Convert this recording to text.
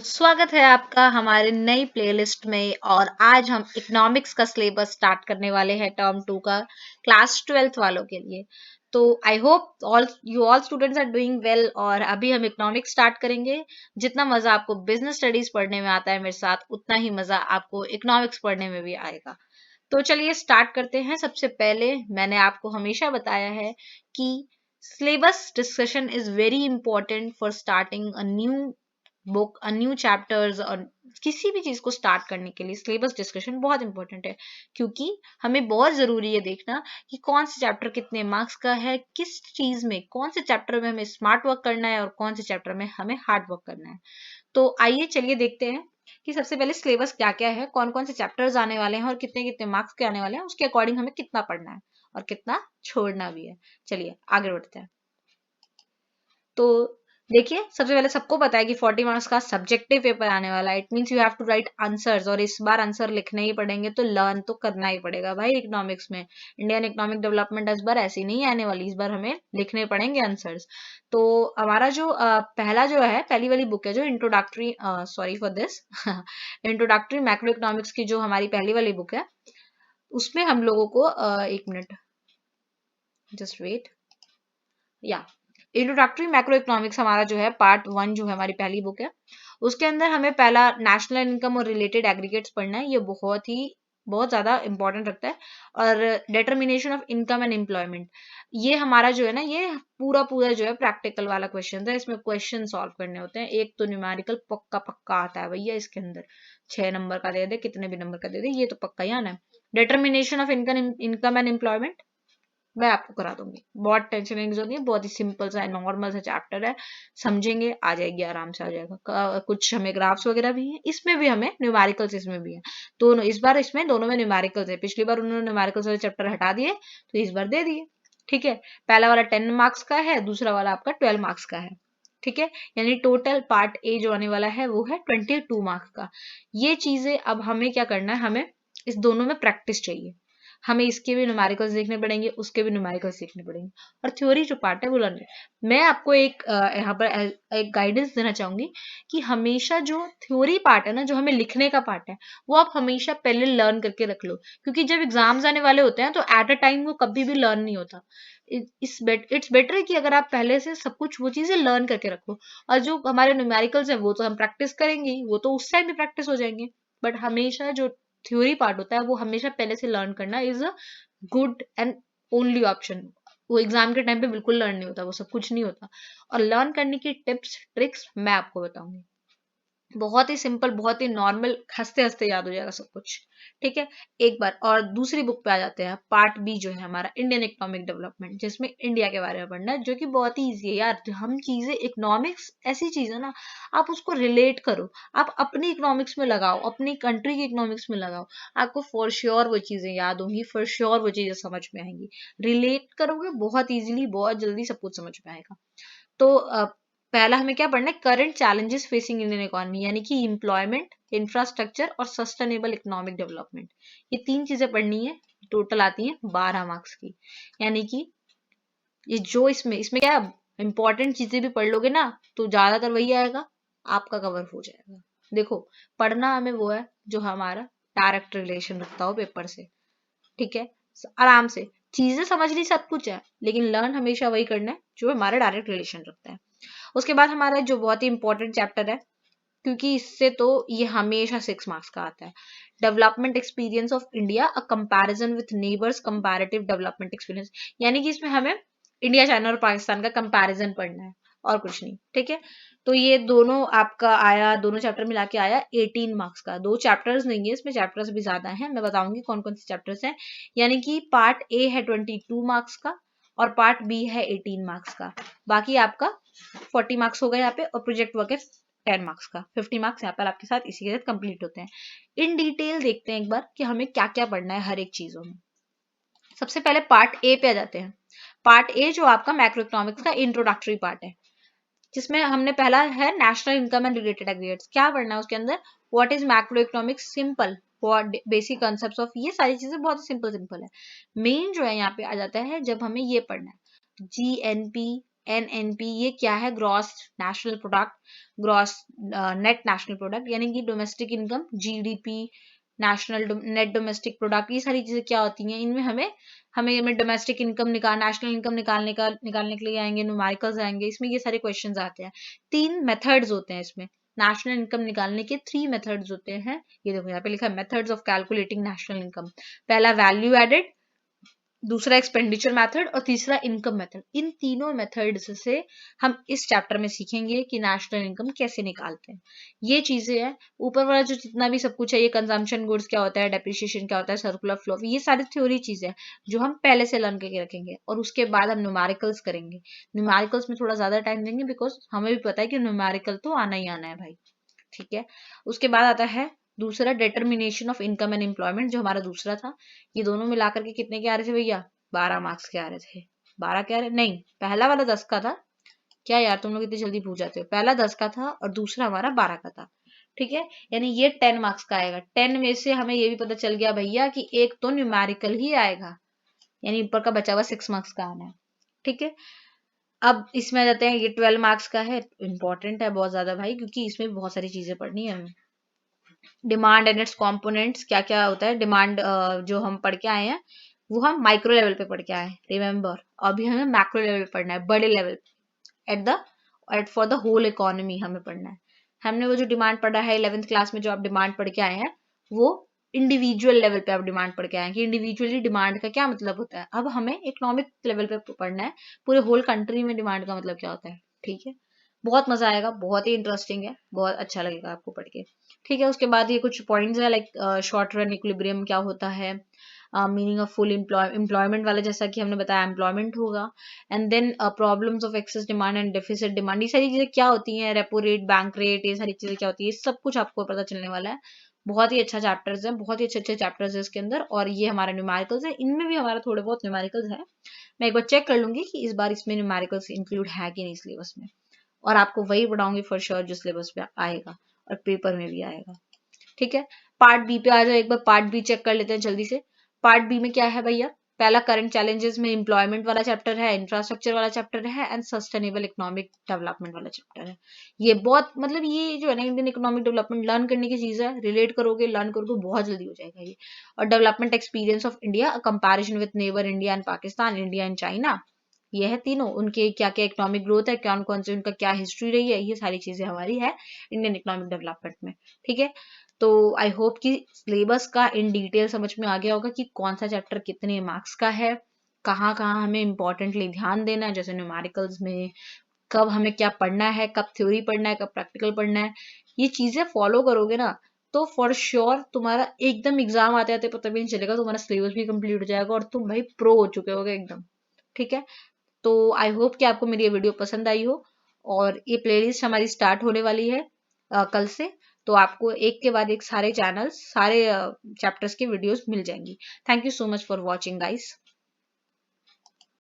स्वागत है आपका हमारे नई प्लेलिस्ट में। और आज हम इकोनॉमिक्स का सिलेबस स्टार्ट करने वाले हैं टर्म 2 का क्लास 12th वालों के लिए। तो I hope all students are doing well. और अभी हम इकोनॉमिक्स स्टार्ट करेंगे। जितना मजा आपको बिजनेस स्टडीज पढ़ने में आता है मेरे साथ, उतना ही मजा आपको इकोनॉमिक्स पढ़ने में भी आएगा। तो चलिए स्टार्ट करते हैं। सबसे पहले मैंने आपको हमेशा बताया है कि syllabus discussion is very important for starting a new book, new chapters, और किसी भी चीज को स्टार्ट करने के लिए सिलेबस डिस्कशन बहुत इंपॉर्टेंट है। क्योंकि हमें बहुत जरूरी है देखना कि कौन से चैप्टर कितने मार्क्स का है, किस चीज में, कौन से चैप्टर में हमें स्मार्ट वर्क करना है और कौन से चैप्टर में हमें हार्ड वर्क करना है। तो आइए चलिए देखते हैं कि सबसे पहले सिलेबस क्या क्या है, कौन कौन से चैप्टर्स आने वाले हैं और कितने कितने मार्क्स के आने वाले हैं, उसके अकॉर्डिंग हमें कितना पढ़ना है और कितना छोड़ना भी है। चलिए आगे बढ़ते हैं। तो देखिए, सबसे पहले सबको पता है कि 40 मार्क्स का सब्जेक्टिव पेपर आने वाला है। It means you have to write answers, और इस बार आंसर लिखने ही पड़ेंगे, तो लर्न तो करना ही पड़ेगा भाई। इकोनॉमिक्स में इंडियन इकोनॉमिक डेवलपमेंट इस बार ऐसी नहीं आने वाली, इस बार हमें लिखने पड़ेंगे आंसर्स। तो हमारा जो पहला जो है, पहली वाली बुक है जो introductory, sorry for this introductory macro economics की जो हमारी पहली वाली बुक है, उसमें हम लोगों को एक मिनट, जस्ट वेट, या इंट्रोडक्टरी मैक्रो इकोनॉमिक्स हमारा जो है पार्ट 1 जो है हमारी पहली बुक है। उसके अंदर हमें पहला नेशनल इनकम और रिलेटेड एग्रीगेट्स पढ़ना है। ये बहुत ज्यादा इंपॉर्टेंट रखता है। और determination of income and employment, ये हमारा जो है ना, ये पूरा पूरा जो है प्रैक्टिकल वाला क्वेश्चन है। इसमें क्वेश्चन सॉल्व करने होते हैं। एक तो न्यूमेरिकल पक्का पक्का आता है भैया इसके अंदर, 6 नंबर का दे दे, कितने भी नंबर का दे दे, ये तो पक्का ही आना है। Determination of income and employment मैं आपको करा दूंगी, बहुत टेंशन लेने की जरूरत नहीं है, बहुत ही सिंपल सा है, नॉर्मल सा चैप्टर है, समझेंगे आ जाएगी, आराम से आ जाएगा। कुछ हमें ग्राफ्स वगैरह भी हैं, इसमें भी हमें न्यूमेरिकल्स इसमें भी है। दोनों इस बार इसमें दोनों में न्यूमेरिकल्स है। पिछली बार उन्होंने न्यूमेरिकल्स वाले चैप्टर हटा दिए, तो इस बार दे दिए। ठीक है, पहला वाला 10 मार्क्स का है, दूसरा वाला आपका 12 मार्क्स का है। ठीक है, यानी टोटल पार्ट ए जो आने वाला है वो है 22 मार्क्स का। ये चीजें अब हमें क्या करना है, हमें इस दोनों में प्रैक्टिस चाहिए। हमें इसके भी न्यूमेरिकल्स देखने पड़ेंगे, उसके भी न्यूमेरिकल्स देखने पड़ेंगे, और थ्योरी जो पार्ट है वो लर्न। मैं आपको एक यहाँ पर एक गाइडेंस देना चाहूंगी कि हमेशा जो थ्योरी पार्ट है ना, जो हमें लिखने का पार्ट है, वो आप हमेशा पहले लर्न करके रख लो। क्योंकि जब एग्जाम्स आने वाले होते हैं तो एट अ टाइम वो कभी भी लर्न नहीं होता। इट्स बेटर कि अगर आप पहले से सब कुछ वो चीजें लर्न करके रखो। और जो हमारे न्यूमेरिकल्स है वो तो हम प्रैक्टिस करेंगे, वो तो उस टाइम भी प्रैक्टिस हो जाएंगे। बट हमेशा जो थ्योरी पार्ट होता है वो हमेशा पहले से लर्न करना is a good and only option. वो एग्जाम के टाइम पे बिल्कुल लर्न नहीं होता, वो सब कुछ नहीं होता। और लर्न करने की टिप्स ट्रिक्स मैं आपको बताऊंगी, बहुत ही सिंपल, बहुत ही नॉर्मल, हंसते हंसते याद हो जाएगा सब कुछ। ठीक है, एक बार और दूसरी बुक पे आ जाते हैं। पार्ट बी जो है हमारा इंडियन इकोनॉमिक डेवलपमेंट, जिसमें इंडिया के बारे में पढ़ना है, जो कि बहुत ही ईजी है यार। हम चीजें, इकोनॉमिक्स ऐसी चीज है ना, आप उसको रिलेट करो, आप अपनी इकोनॉमिक्स में लगाओ, अपनी कंट्री की इकोनॉमिक्स में लगाओ, आपको फॉर श्योर वो चीजें याद होंगी, फॉर श्योर वो चीजें समझ में आएंगी। रिलेट करोगे बहुत इजीली, बहुत जल्दी सब कुछ समझ में आएगा। तो पहला हमें क्या पढ़ना है, current challenges facing Indian economy, यानी कि एम्प्लॉयमेंट, इंफ्रास्ट्रक्चर और सस्टेनेबल इकोनॉमिक डेवलपमेंट। ये 3 चीजें पढ़नी है। टोटल आती है 12 मार्क्स की। यानी कि ये जो इसमें क्या इंपॉर्टेंट चीजें भी पढ़ लोगे ना, तो ज्यादातर वही आएगा, आपका कवर हो जाएगा। देखो, पढ़ना हमें वो है जो हमारा डायरेक्ट रिलेशन रखता हो पेपर से। ठीक है, आराम से चीजें समझनी सब कुछ है, लेकिन लर्न हमेशा वही करना है जो हमारा डायरेक्ट रिलेशन रखता है। उसके बाद हमारा जो बहुत ही इंपॉर्टेंट चैप्टर है, क्योंकि इससे तो ये हमेशा 6 मार्क्स का आता है, development experience of India, a comparison with neighbours, comparative development experience. यानी कि इसमें हमें इंडिया, चाइना और पाकिस्तान का कंपैरिजन पढ़ना है, और कुछ नहीं। ठीक है, तो ये दोनों आपका आया, दोनों चैप्टर मिला के आया 18 मार्क्स का। 2 चैप्टर्स नहीं है इसमें, चैप्टर्स भी ज्यादा हैं, मैं बताऊंगी कौन कौन से चैप्टर्स हैं। यानी कि पार्ट ए है 22 मार्क्स का, और पार्ट बी है 18 मार्क्स का। बाकी आपका 40 मार्क्स हो गए यहाँ पे, और प्रोजेक्ट वर्क है 10 मार्क्स का। 50 मार्क्स यहाँ पर आपके साथ इसी के साथ कंप्लीट होते हैं। इन डिटेल देखते हैं एक बार कि हमें क्या क्या पढ़ना है हर एक चीजों में। सबसे पहले पार्ट ए पे आ जाते हैं। पार्ट ए जो आपका मैक्रो इकोनॉमिक्स का इंट्रोडक्टरी पार्ट है, जिसमें हमने पहला है national income and related aggregates. क्या पढ़ना है उसके अंदर, what is macro economics, simple, basic concepts of, ये सारी चीजें बहुत सिंपल सिंपल है। मेन जो है यहाँ पे आ जाता है जब हमें ये पढ़ना है, जीएनपी, NNP ये क्या है? Gross national product, gross net national product, यानी कि domestic income, GDP, national net domestic product, ये सारी चीजें क्या होती हैं? इनमें हमें डोमेस्टिक इनकम नेशनल इनकम निकालने के लिए आएंगे, न्यूमेरिकल्स आएंगे, इसमें ये सारे क्वेश्चंस आते हैं। 3 मेथड्स होते हैं इसमें, नेशनल इनकम निकालने के 3 मेथड्स होते हैं। ये देखो यहाँ पे लिखा है methods of calculating national income. पहला वैल्यू एडेड, दूसरा एक्सपेंडिचर मेथड और तीसरा इनकम मेथड। इन तीनों मेथड्स से हम इस चैप्टर में सीखेंगे कि नेशनल इनकम कैसे निकालते हैं। ये चीजें हैं, ऊपर वाला जो जितना भी सब कुछ है, ये कंजम्पशन गुड्स क्या होता है, डेप्रिसिएशन क्या होता है, सर्कुलर फ्लो, ये सारी थ्योरी चीजें हैं जो हम पहले से लर्न करके रखेंगे। और उसके बाद हम न्यूमेरिकल्स करेंगे। न्यूमेरिकल्स में थोड़ा ज्यादा टाइम देंगे बिकॉज हमें भी पता है कि न्यूमेरिकल तो आना ही आना है भाई, ठीक है। उसके बाद आता है दूसरा, determination of income and employment, जो हमारा दूसरा था। ये दोनों मिलाकर के कितने के आ रहे थे भैया? 12 मार्क्स के आ रहे थे। 12 के आ रहे नहीं, पहला वाला 10 का था। क्या यार तुम लोग इतनी जल्दी भूल जाते हो? पहला 10 का था और दूसरा हमारा 12 का था, ठीक है। यानी ये 10 मार्क्स का आएगा। 10 में से हमें ये भी पता चल गया भैया कि एक तो न्यूमेरिकल ही आएगा, यानी ऊपर का बचा हुआ 6 मार्क्स का आना है, ठीक है। अब इसमें आ जाते हैं, ये 12 मार्क्स का है, इंपॉर्टेंट है बहुत ज्यादा भाई, क्योंकि इसमें बहुत सारी चीजें पढ़नी है हमें। डिमांड एंड इट्स कंपोनेंट्स, क्या क्या होता है डिमांड, जो हम पढ़ के आए हैं वो हम माइक्रो लेवल पे पढ़ के आए हैं, रिमेम्बर। अभी हमें मैक्रो लेवल पे पढ़ना है, बड़े level, at for the whole economy हमें पढ़ना है। हमने वो जो डिमांड पढ़ा है 11th क्लास में, जो आप डिमांड पढ़ के आए हैं, वो इंडिविजुअल लेवल पे आप डिमांड पढ़ के आए हैं कि इंडिविजुअली डिमांड का क्या मतलब होता है। अब हमें इकोनॉमिक लेवल पे पढ़ना है, पूरे होल कंट्री में डिमांड का मतलब क्या होता है, ठीक है। बहुत मजा आएगा, बहुत ही इंटरेस्टिंग है, बहुत अच्छा लगेगा आपको पढ़ के, ठीक है। उसके बाद ये कुछ पॉइंट्स है, लाइक शॉर्ट रन इक्विलिब्रियम क्या होता है, मीनिंग ऑफ फुल एम्प्लॉयमेंट वाला, जैसा कि हमने बताया एम्प्लॉयमेंट होगा। And then problems of excess demand and deficit demand, ये सारी चीजें क्या होती हैं, रेपो रेट, बैंक रेट, ये सारी चीजें क्या होती है, सब कुछ आपको पता चलने वाला है। बहुत ही अच्छा चैप्टर्स है, बहुत ही अच्छे अच्छे चैप्टर्स है इसके अंदर। और ये हमारा न्यूमेरिकल्स है, इनमें भी हमारा थोड़े बहुत न्यूमेरिकल्स है। मैं एक बार चेक कर लूंगी कि इस बार इसमें न्यूमेरिकल्स इंक्लूड है कि नहीं सिलेबस में, और आपको वही पढ़ाऊंगी फॉर श्योर जो सिलेबस में आएगा और पेपर में भी आएगा, ठीक है। पार्ट बी पे आ जाओ, एक बार पार्ट बी चेक कर लेते हैं जल्दी से। पार्ट बी में क्या है भैया? पहला करंट चैलेंजेस में एम्प्लॉयमेंट वाला चैप्टर है, इंफ्रास्ट्रक्चर वाला चैप्टर है, एंड सस्टेनेबल इकोनॉमिक डेवलपमेंट वाला चैप्टर है। ये बहुत मतलब ये जो है ना, इंडियन इकोनॉमिक डेवलपमेंट लर्न करने की चीज है, रिलेट करोगे लर्न करोगे बहुत जल्दी हो जाएगा ये। और development experience of India, comparison with neighbour India and Pakistan, India and China, ये है तीनों, उनके क्या क्या इकोनॉमिक ग्रोथ है, कौन कौन से उनका क्या हिस्ट्री रही है, ये सारी चीजें हमारी है इंडियन इकोनॉमिक डेवलपमेंट में, ठीक है। तो आई होप कि सिलेबस का इन डिटेल समझ में आ गया होगा कि कौन सा चैप्टर कितने मार्क्स का है, कहाँ कहाँ हमें इंपॉर्टेंटली ध्यान देना है, जैसे न्यूमेरिकल्स में कब हमें क्या पढ़ना है, कब थ्योरी पढ़ना है, कब प्रैक्टिकल पढ़ना है। ये चीजें फॉलो करोगे ना तो फॉर श्योर तुम्हारा एकदम एग्जाम आते आते पता भी नहीं चलेगा, तुम्हारा सिलेबस भी कंप्लीट हो जाएगा और तुम भाई प्रो हो चुके होगे एकदम, ठीक है। तो आई होप कि आपको मेरी ये वीडियो पसंद आई हो। और ये प्लेलिस्ट हमारी स्टार्ट होने वाली है कल से, तो आपको एक के बाद एक सारे चैनल्स, सारे चैप्टर्स की वीडियोस मिल जाएंगी। Thank you so much for watching guys.